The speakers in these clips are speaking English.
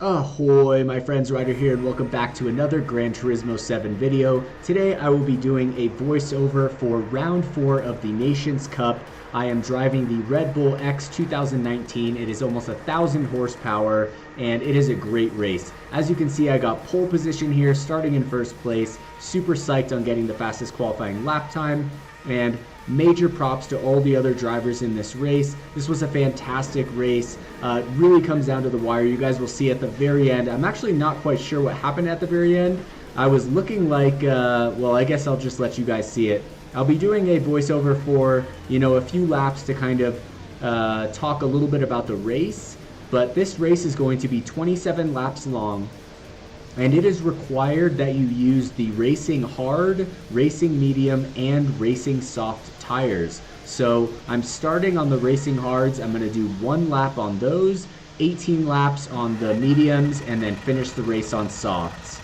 Ahoy, my friends, Ryder here, and welcome back to another Gran Turismo 7 video. Today I will be doing a voiceover for round 4 of the Nations Cup. I am driving the Red Bull X2019. It is almost 1,000 horsepower, and it is a great race. As you can see, I got pole position here, starting in first place. Super psyched on getting the fastest qualifying lap time, and major props to all the other drivers in this race. This was a fantastic race. It really comes down to the wire. You guys will see at the very end. I'm actually not quite sure what happened at the very end. I was looking like, well, I guess I'll just let you guys see it. I'll be doing a voiceover for, a few laps to kind of talk a little bit about the race. But this race is going to be 27 laps long. And it is required that you use the racing hard, racing medium, and racing soft tires. So I'm starting on the racing hards. I'm going to do 1 lap on those, 18 laps on the mediums, and then finish the race on softs.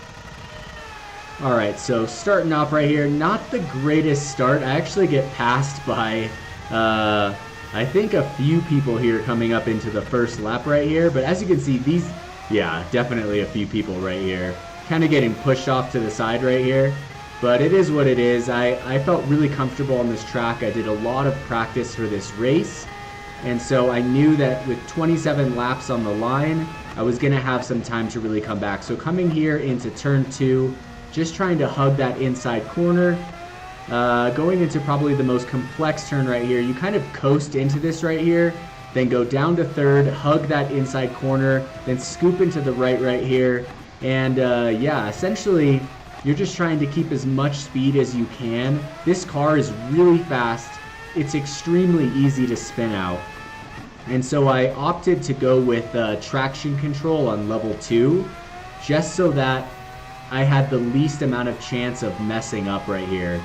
Alright, so starting off right here, not the greatest start. I actually get passed by, I think a few people here coming up into the first lap right here. But as you can see, yeah, definitely a few people right here. Kind of getting pushed off to the side right here. But it is what it is. I felt really comfortable on this track. I did a lot of practice for this race. And so I knew that with 27 laps on the line, I was going to have some time to really come back. So coming here into turn 2, just trying to hug that inside corner. Going into probably the most complex turn right here. You kind of coast into this right here. Then go down to third, hug that inside corner, then scoop into the right here. And yeah, essentially, you're just trying to keep as much speed as you can. This car is really fast. It's extremely easy to spin out. And so I opted to go with traction control on level 2, just so that I had the least amount of chance of messing up right here.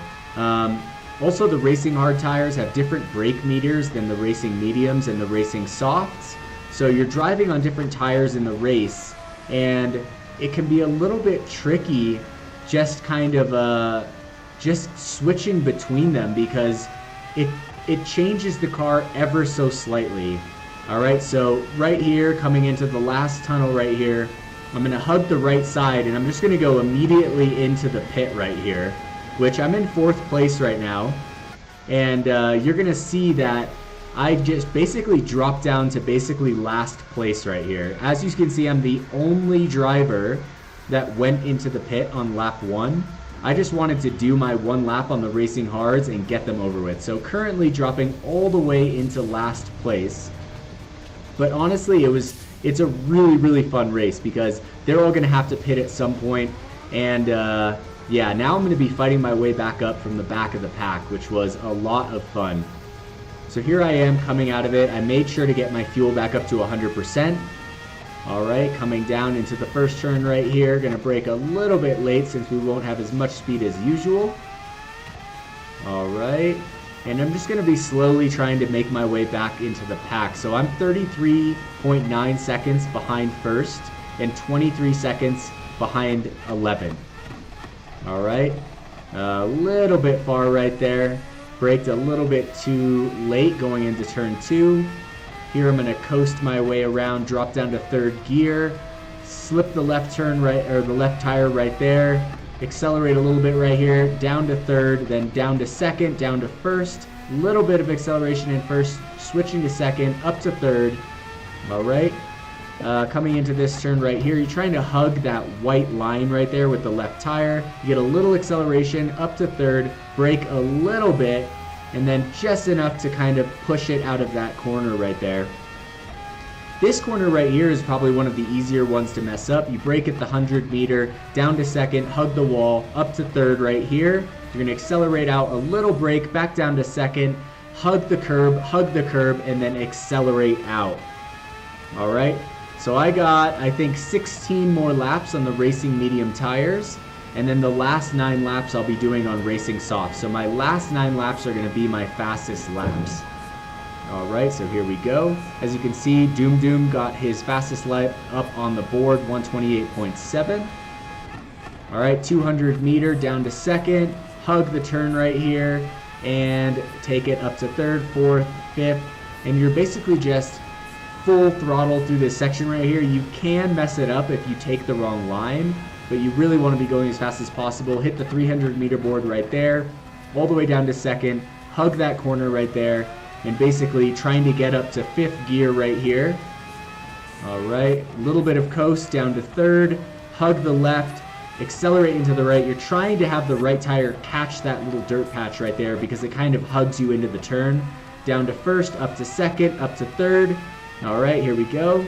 Also, the racing hard tires have different brake meters than the racing mediums and the racing softs. So you're driving on different tires in the race, and it can be a little bit tricky just kind of just switching between them, because it changes the car ever so slightly. Alright, so right here, coming into the last tunnel right here, I'm going to hug the right side, and I'm just going to go immediately into the pit right here, which I'm in 4th place right now. And you're going to see that I just basically dropped down to basically last place right here. As you can see, I'm the only driver that went into the pit on lap 1. I just wanted to do my 1 lap on the racing hards and get them over with. So currently dropping all the way into last place. But honestly, it's a really fun race, because they're all going to have to pit at some point. And yeah, now I'm going to be fighting my way back up from the back of the pack, which was a lot of fun. So here I am coming out of it. I made sure to get my fuel back up to 100%. Alright, coming down into the first turn right here. Going to brake a little bit late since we won't have as much speed as usual. Alright, and I'm just going to be slowly trying to make my way back into the pack. So I'm 33.9 seconds behind first and 23 seconds behind 11. Alright, a little bit far right there. Braked a little bit too late going into turn 2. Here I'm going to coast my way around, drop down to 3rd gear, slip the left turn right, or the left tire right there, accelerate a little bit right here, down to 3rd, then down to 2nd, down to 1st, little bit of acceleration in 1st, switching to 2nd, up to 3rd. Alright. Coming into this turn right here, you're trying to hug that white line right there with the left tire. You get a little acceleration up to 3rd, brake a little bit, and then just enough to kind of push it out of that corner right there. This corner right here is probably one of the easier ones to mess up. You brake at the 100 meter, down to 2nd, hug the wall, up to 3rd right here. You're going to accelerate out a little brake, back down to 2nd, hug the curb, and then accelerate out. Alright. So I got, I think, 16 more laps on the racing medium tires, and then the last 9 laps I'll be doing on racing soft. So my last 9 laps are going to be my fastest laps. Alright, so here we go. As you can see, Doom got his fastest lap up on the board, 128.7. Alright, 200 meter down to 2nd, hug the turn right here, and take it up to 3rd, 4th, 5th, and you're basically just full throttle through this section right here. You can mess it up if you take the wrong line, but you really want to be going as fast as possible. Hit the 300-meter board right there, all the way down to second, hug that corner right there, and basically trying to get up to 5th gear right here. All right, a little bit of coast down to 3rd, hug the left, accelerate into the right. You're trying to have the right tire catch that little dirt patch right there because it kind of hugs you into the turn. Down to 1st, up to 2nd, up to 3rd. All right, here we go.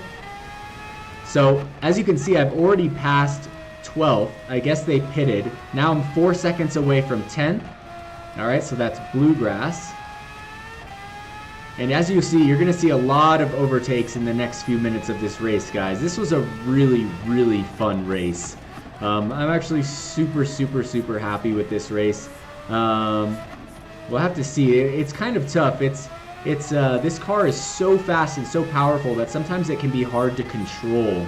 So as you can see, I've already passed 12th. I guess they pitted. Now I'm 4 seconds away from 10th. All right, so that's bluegrass. And as you see, you're going to see a lot of overtakes in the next few minutes of this race, guys. This was a really, really fun race. I'm actually super happy with this race. We'll have to see. It's kind of tough. This car is so fast and so powerful that sometimes it can be hard to control,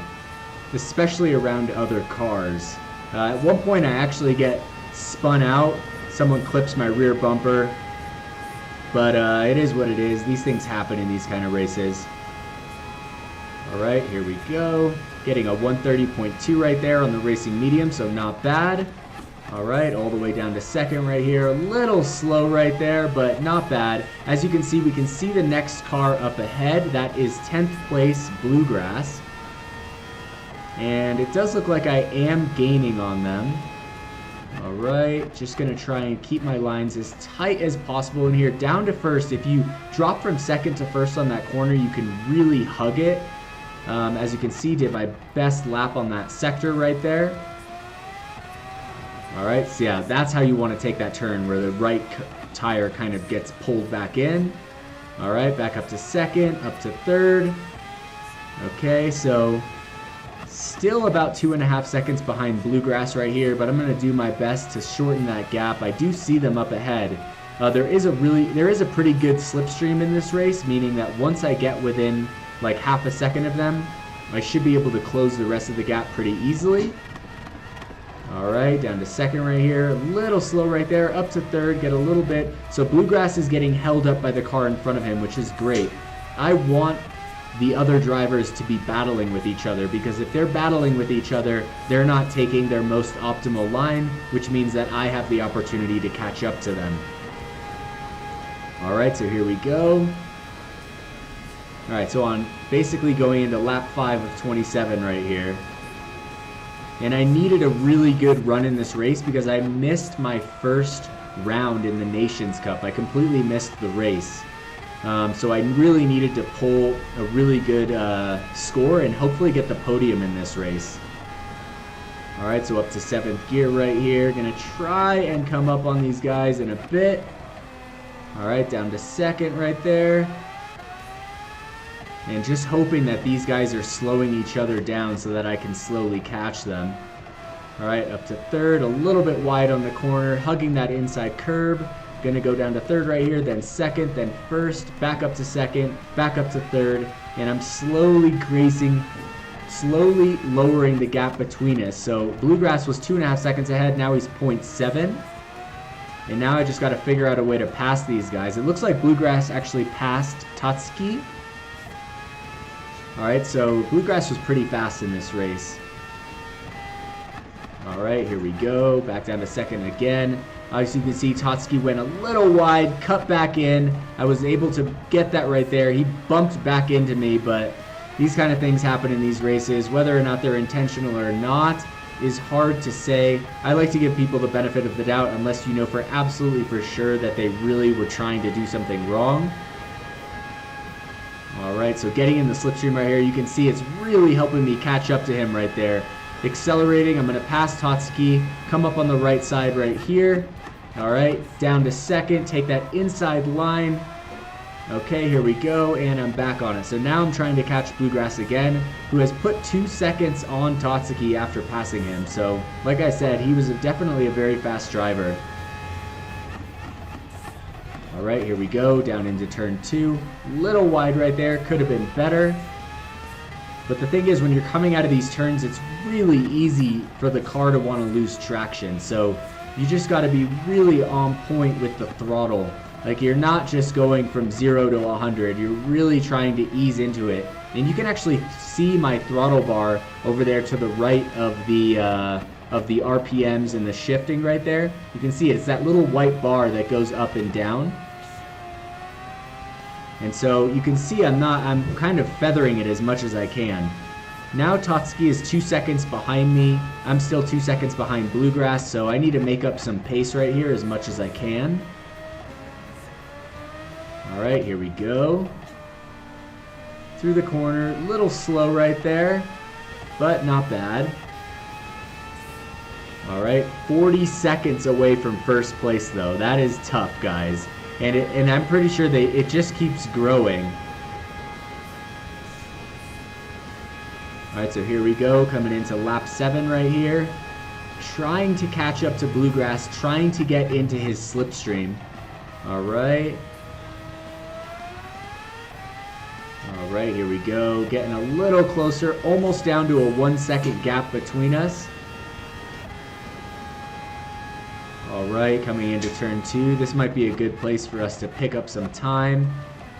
especially around other cars. At one point, I actually get spun out. Someone clips my rear bumper. But it is what it is. These things happen in these kind of races. All right, here we go. Getting a 130.2 right there on the racing medium, so not bad. All right, all the way down to 2nd right here. A little slow right there, but not bad. As you can see, we can see the next car up ahead. That is 10th place, Bluegrass. And it does look like I am gaining on them. All right, just going to try and keep my lines as tight as possible in here. Down to 1st, if you drop from 2nd to 1st on that corner, you can really hug it. As you can see, did my best lap on that sector right there. All right, so yeah, that's how you want to take that turn, where the right tire kind of gets pulled back in. All right, back up to 2nd, up to 3rd. Okay, so still about 2.5 seconds behind Bluegrass right here, but I'm going to do my best to shorten that gap. I do see them up ahead. There is a pretty good slipstream in this race, meaning that once I get within like half a second of them, I should be able to close the rest of the gap pretty easily. All right, down to 2nd right here, a little slow right there, up to 3rd, get a little bit. So Bluegrass is getting held up by the car in front of him, which is great. I want the other drivers to be battling with each other, because if they're battling with each other, they're not taking their most optimal line, which means that I have the opportunity to catch up to them. All right, so here we go. All right, so on basically going into lap 5 of 27 right here. And I needed a really good run in this race because I missed my first round in the Nations Cup. I completely missed the race. So I really needed to pull a really good score and hopefully get the podium in this race. All right, so up to 7th gear right here. Gonna try and come up on these guys in a bit. All right, down to 2nd right there. And just hoping that these guys are slowing each other down so that I can slowly catch them. All right, up to 3rd, a little bit wide on the corner, hugging that inside curb. Gonna go down to 3rd right here, then 2nd, then 1st, back up to 2nd, back up to 3rd, and I'm slowly lowering the gap between us. So Bluegrass was 2.5 seconds ahead, now he's 0.7. And now I just gotta figure out a way to pass these guys. It looks like Bluegrass actually passed Tatsuki. All right, so Bluegrass was pretty fast in this race. All right, here we go, back down to 2nd again. As you can see, Tatsuki went a little wide, cut back in. I was able to get that right there. He bumped back into me, but these kind of things happen in these races. Whether or not they're intentional or not is hard to say. I like to give people the benefit of the doubt unless you know for absolutely for sure that they really were trying to do something wrong. All right, so getting in the slipstream right here, you can see it's really helping me catch up to him right there. Accelerating, I'm going to pass Tatsuki, come up on the right side right here. All right, down to 2nd, take that inside line. Okay, here we go, and I'm back on it. So now I'm trying to catch Bluegrass again, who has put 2 seconds on Tatsuki after passing him. So, like I said, he was definitely a very fast driver. All right, here we go, down into turn 2. Little wide right there, could have been better. But the thing is, when you're coming out of these turns, it's really easy for the car to want to lose traction. So you just got to be really on point with the throttle. Like, you're not just going from 0 to 100. You're really trying to ease into it. And you can actually see my throttle bar over there to the right of the RPMs and the shifting right there. You can see it's that little white bar that goes up and down. And so you can see I'm kind of feathering it as much as I can. Now Tatsuki is 2 seconds behind me. I'm still 2 seconds behind Bluegrass, so I need to make up some pace right here as much as I can. Alright, here we go. Through the corner, a little slow right there, but not bad. Alright, 40 seconds away from first place though. That is tough, guys. And I'm pretty sure it just keeps growing. Alright, so here we go, coming into lap 7 right here. Trying to catch up to Bluegrass, trying to get into his slipstream. Alright. Alright, here we go. Getting a little closer, almost down to a 1 second gap between us. Alright, coming into turn 2. This might be a good place for us to pick up some time.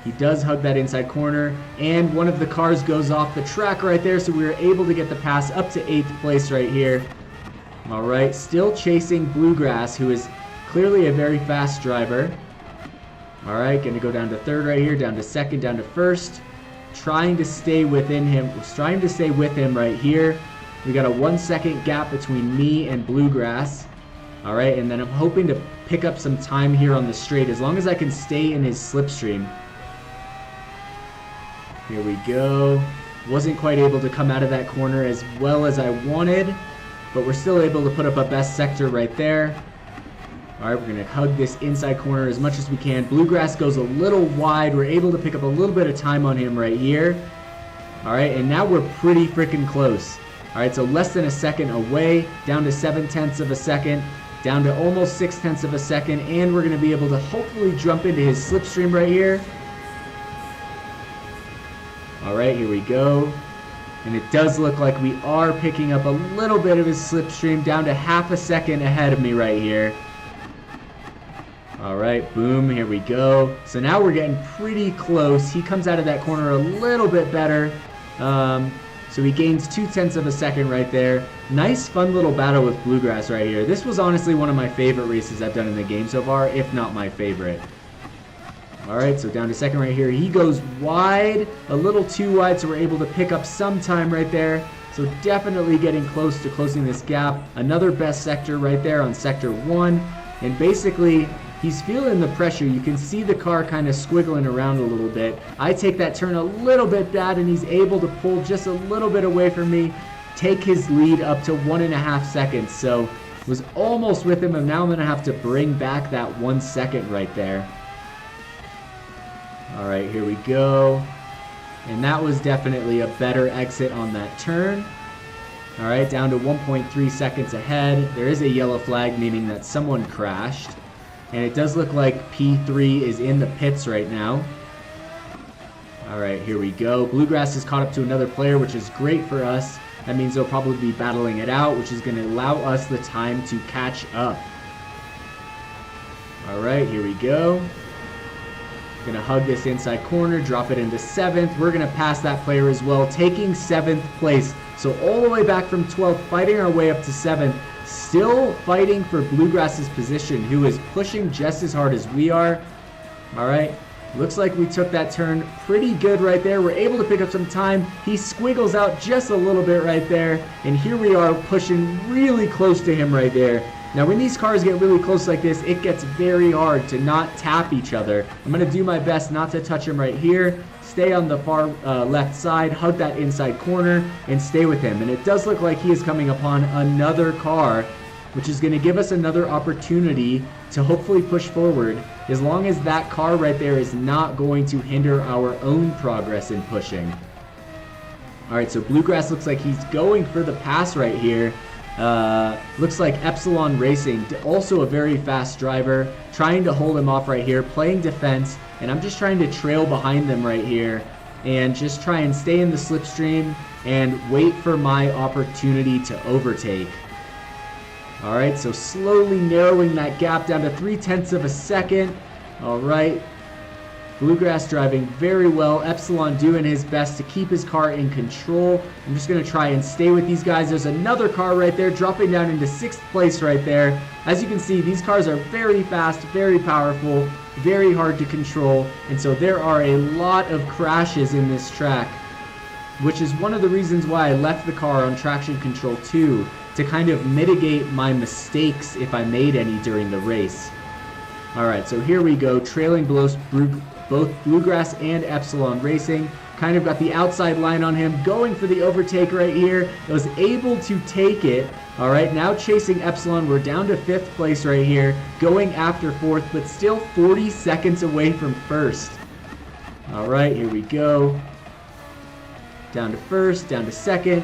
He does hug that inside corner, and one of the cars goes off the track right there, so we were able to get the pass up to 8th place right here. Alright, still chasing Bluegrass, who is clearly a very fast driver. Alright, going to go down to 3rd right here, down to 2nd, down to 1st. Trying to stay within him, trying to stay with him right here. We got a 1 second gap between me and Bluegrass. Alright, and then I'm hoping to pick up some time here on the straight, as long as I can stay in his slipstream. Here we go. Wasn't quite able to come out of that corner as well as I wanted, but we're still able to put up a best sector right there. Alright, we're going to hug this inside corner as much as we can. Bluegrass goes a little wide. We're able to pick up a little bit of time on him right here. Alright, and now we're pretty freaking close. Alright, so less than a second away, down to 7/10 of a second, down to almost 6/10 of a second, and we're going to be able to hopefully jump into his slipstream right here. Alright, here we go. And it does look like we are picking up a little bit of his slipstream, down to half a second ahead of me right here. Alright, boom, here we go. So now we're getting pretty close. He comes out of that corner a little bit better. So he gains 0.2 of a second right there. Nice, fun little battle with Bluegrass right here. This was honestly one of my favorite races I've done in the game so far, if not my favorite. Alright, so down to 2nd right here. He goes wide, a little too wide, so we're able to pick up some time right there. So definitely getting close to closing this gap. Another best sector right there on sector 1. And basically, he's feeling the pressure. You can see the car kind of squiggling around a little bit. I take that turn a little bit bad, and he's able to pull just a little bit away from me, take his lead up to 1.5 seconds. So was almost with him, and now I'm going to have to bring back that 1 second right there. Alright, here we go. And that was definitely a better exit on that turn. Alright, down to 1.3 seconds ahead. There is a yellow flag, meaning that someone crashed. And it does look like P3 is in the pits right now. Alright, here we go. Bluegrass is caught up to another player, which is great for us. That means they'll probably be battling it out, which is going to allow us the time to catch up. Alright, here we go. Gonna hug this inside corner, drop it into 7th. We're gonna pass that player as well, taking 7th place. So all the way back from 12th, fighting our way up to 7th. Still fighting for Bluegrass's position, who is pushing just as hard as we are. Alright, looks like we took that turn pretty good right there. We're able to pick up some time. He squiggles out just a little bit right there. And here we are pushing really close to him right there. Now when these cars get really close like this, it gets very hard to not tap each other. I'm going to do my best not to touch him right here. Stay on the far left side, hug that inside corner, and stay with him. And it does look like he is coming upon another car, which is going to give us another opportunity to hopefully push forward, as long as that car right there is not going to hinder our own progress in pushing. Alright, so Bluegrass looks like he's going for the pass right here. Looks like Epsilon Racing, also a very fast driver, trying to hold him off right here, playing defense, and I'm just trying to trail behind them right here and just try and stay in the slipstream and wait for my opportunity to overtake. Alright, so slowly narrowing that gap down to 0.3 of a second. Alright, Bluegrass driving very well. Epsilon doing his best to keep his car in control. I'm just going to try and stay with these guys. There's another car right there dropping down into 6th place right there. As you can see, these cars are very fast, very powerful, very hard to control. And so there are a lot of crashes in this track, which is one of the reasons why I left the car on traction control 2, to kind of mitigate my mistakes if I made any during the race. Alright, so here we go, trailing both Bluegrass and Epsilon Racing. Kind of got the outside line on him, going for the overtake right here. I was able to take it. Alright, now chasing Epsilon. We're down to 5th place right here, going after 4th, but still 40 seconds away from 1st. Alright, here we go. Down to 1st, down to 2nd.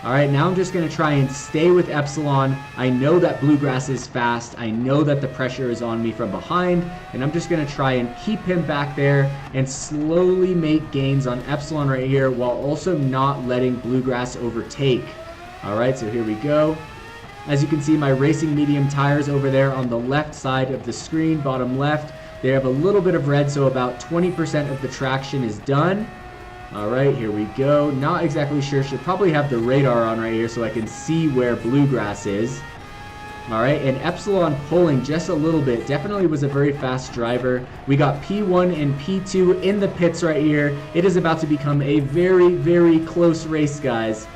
Alright, now I'm just going to try and stay with Epsilon. I know that Bluegrass is fast. I know that the pressure is on me from behind. And I'm just going to try and keep him back there and slowly make gains on Epsilon right here while also not letting Bluegrass overtake. Alright, so here we go. As you can see, my racing medium tires over there on the left side of the screen, bottom left. They have a little bit of red, so about 20% of the traction is done. Alright, here we go. Not exactly sure. Should probably have the radar on right here so I can see where Bluegrass is. Alright, and Epsilon pulling just a little bit. Definitely was a very fast driver. We got P1 and P2 in the pits right here. It is about to become a very, very close race, guys.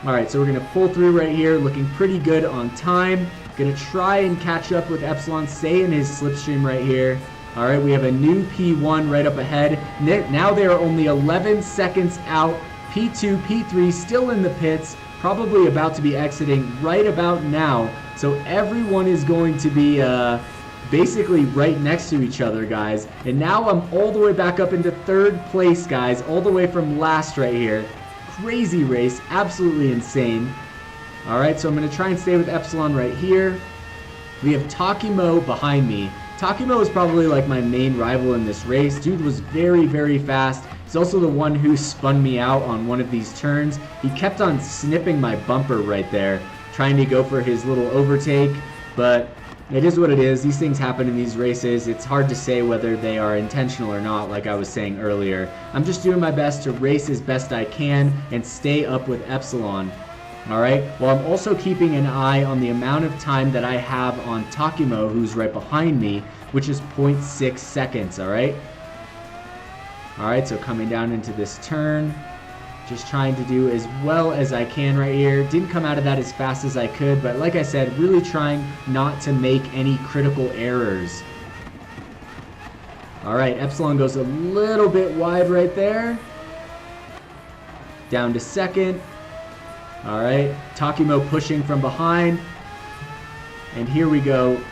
Alright, so we're going to pull through right here. Looking pretty good on time. Going to try and catch up with Epsilon. Stay in his slipstream right here. Alright, we have a new P1 right up ahead. Now they are only 11 seconds out. P2, P3 still in the pits, probably about to be exiting right about now. So everyone is going to be basically right next to each other, guys. And now I'm all the way back up into 3rd place, guys, all the way from last right here. Crazy race, absolutely insane. Alright, so I'm going to try and stay with Epsilon right here. We have Takimo behind me. Takimo is probably like my main rival in this race. Dude was very, very fast. He's also the one who spun me out on one of these turns. He kept on snipping my bumper right there, trying to go for his little overtake, but it is what it is. These things happen in these races. It's hard to say whether they are intentional or not, like I was saying earlier. I'm just doing my best to race as best I can and stay up with Epsilon. Alright, well, I'm also keeping an eye on the amount of time that I have on Takimo, who's right behind me, which is 0.6 seconds, alright? Alright, so coming down into this turn, just trying to do as well as I can right here. Didn't come out of that as fast as I could, but like I said, really trying not to make any critical errors. Alright, Epsilon goes a little bit wide right there. Down to 2nd. Alright, Takimo pushing from behind. And here we go.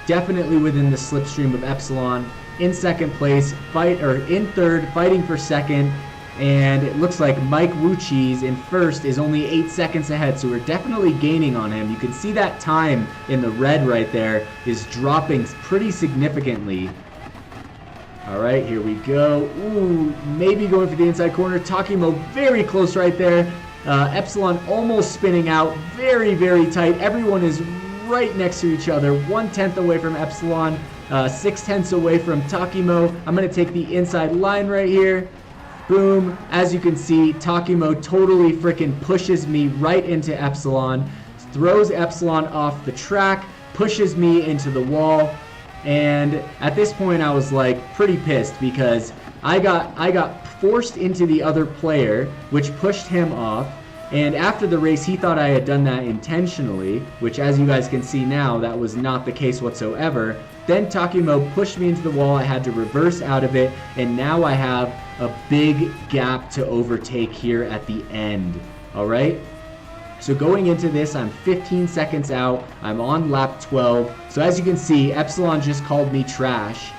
Definitely within the slipstream of Epsilon. In 2nd place, in 3rd, fighting for 2nd. And it looks like Mike Wucheese in 1st is only 8 seconds ahead, so we're definitely gaining on him. You can see that time in the red right there is dropping pretty significantly. Alright, here we go. Ooh, maybe going for the inside corner. Takimo very close right there. Epsilon almost spinning out. Very, very tight. Everyone is right next to each other. 1/10 away from Epsilon. 6/10 away from Takimo. I'm going to take the inside line right here. Boom. As you can see, Takimo totally freaking pushes me right into Epsilon. Throws Epsilon off the track. Pushes me into the wall. And at this point I was like pretty pissed because I got forced into the other player, which pushed him off. And after the race he thought I had done that intentionally, which as you guys can see now, that was not the case whatsoever. Then Takimo pushed me into the wall. I had to reverse out of it, and now I have a big gap to overtake here at the end. Alright? So going into this, I'm 15 seconds out. I'm on lap 12. So as you can see, Epsilon just called me trash,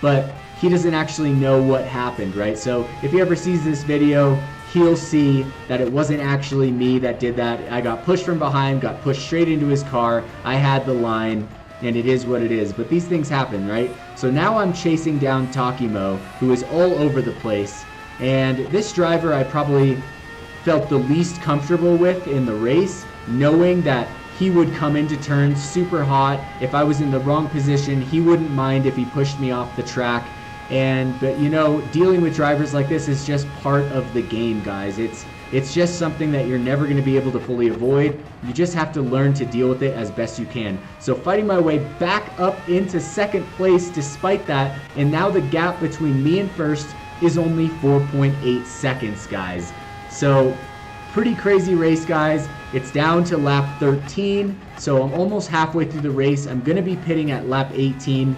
but he doesn't actually know what happened, right? So if he ever sees this video, he'll see that it wasn't actually me that did that. I got pushed from behind, got pushed straight into his car. I had the line, and it is what it is. But these things happen, right? So now I'm chasing down Takimo, who is all over the place. And this driver I probably felt the least comfortable with in the race, knowing that he would come into turns super hot. If I was in the wrong position, he wouldn't mind if he pushed me off the track. But you know, dealing with drivers like this is just part of the game, guys. It's just something that you're never going to be able to fully avoid. You just have to learn to deal with it as best you can. So fighting my way back up into second place despite that, and now the gap between me and first is only 4.8 seconds, guys. So pretty crazy race, guys. It's down to lap 13, so I'm almost halfway through the race. I'm going to be pitting at lap 18.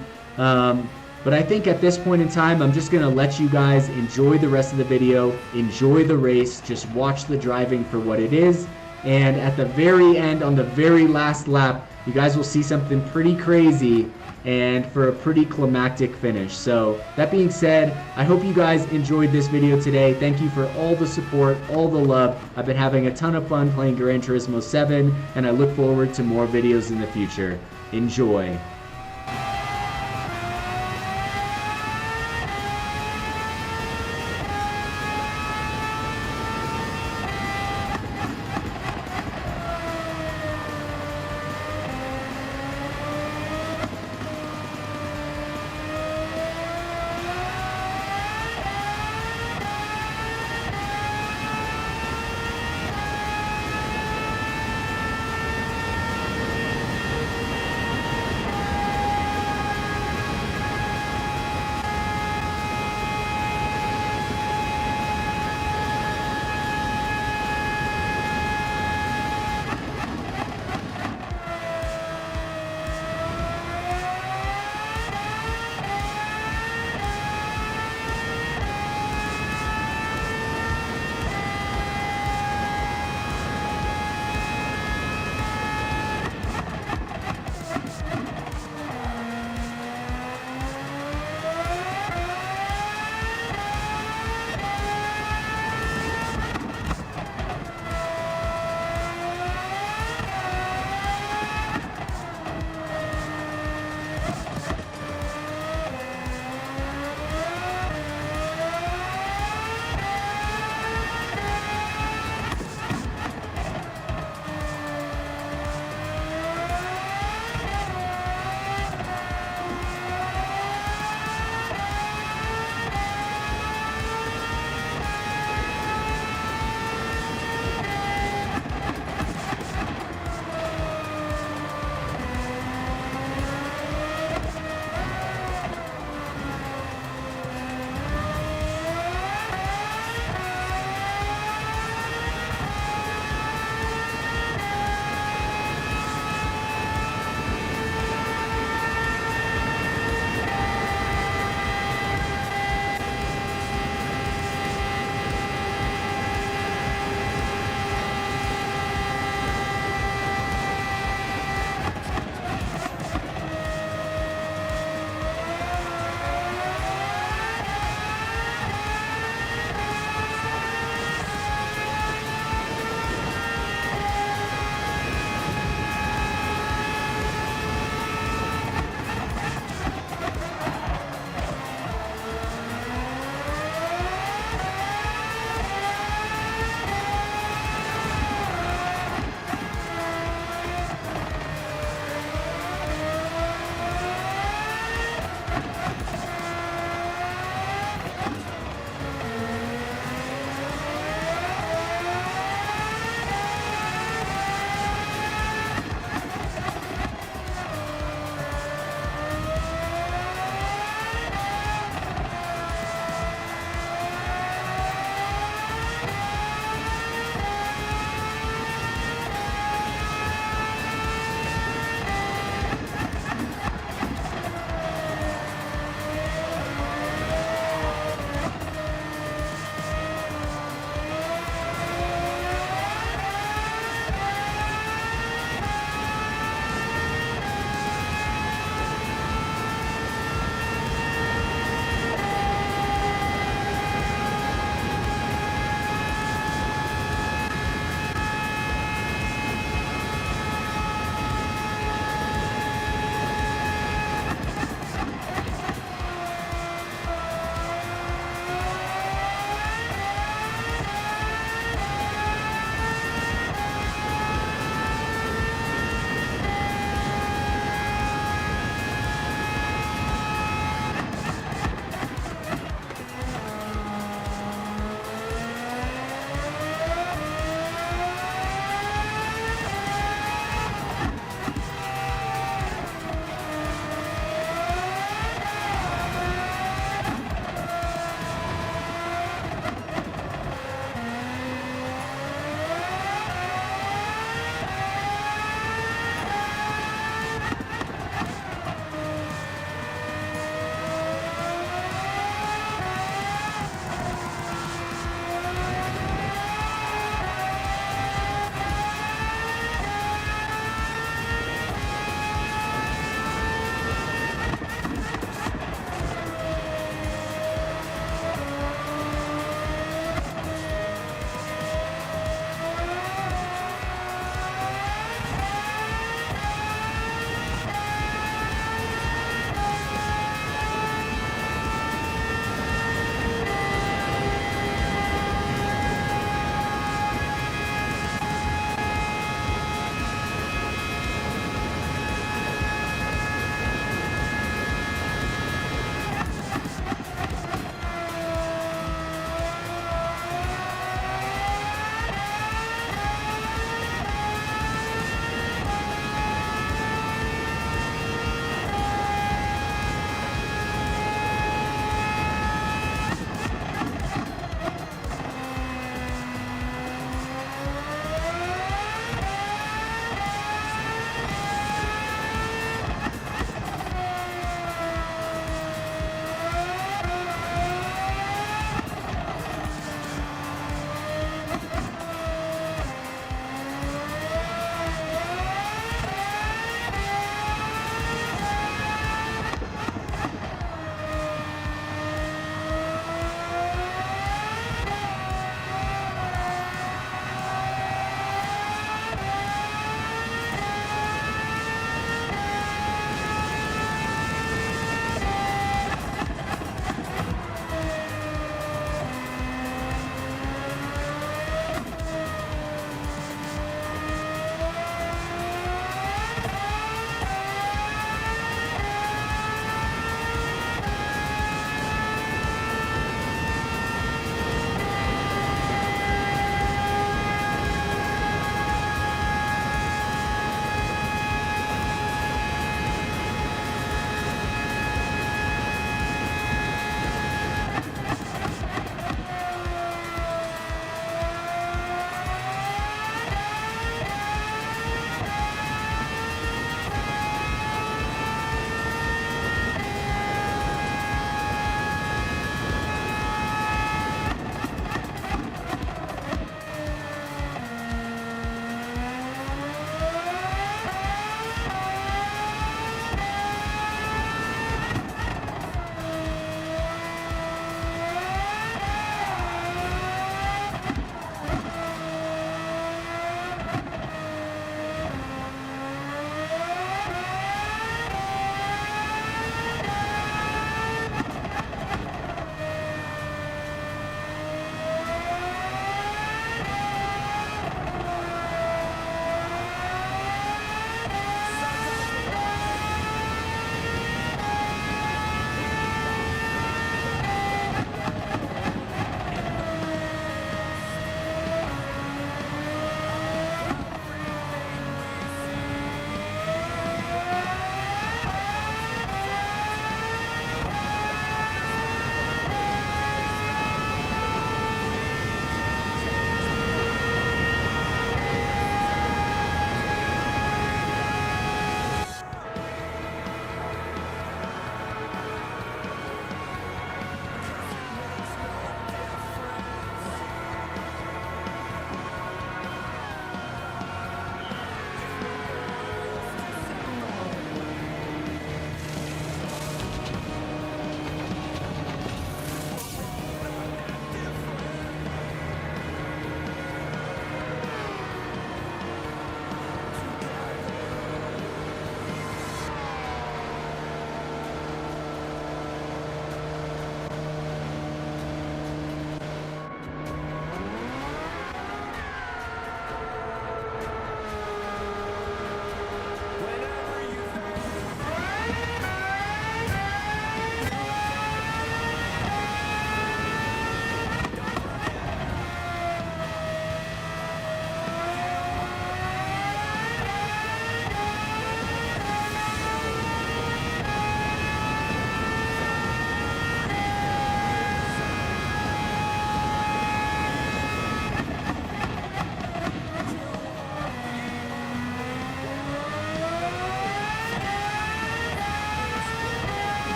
But I think at this point in time, I'm just going to let you guys enjoy the rest of the video, enjoy the race, just watch the driving for what it is. And at the very end, on the very last lap, you guys will see something pretty crazy and for a pretty climactic finish. So that being said, I hope you guys enjoyed this video today. Thank you for all the support, all the love. I've been having a ton of fun playing Gran Turismo 7, and I look forward to more videos in the future. Enjoy.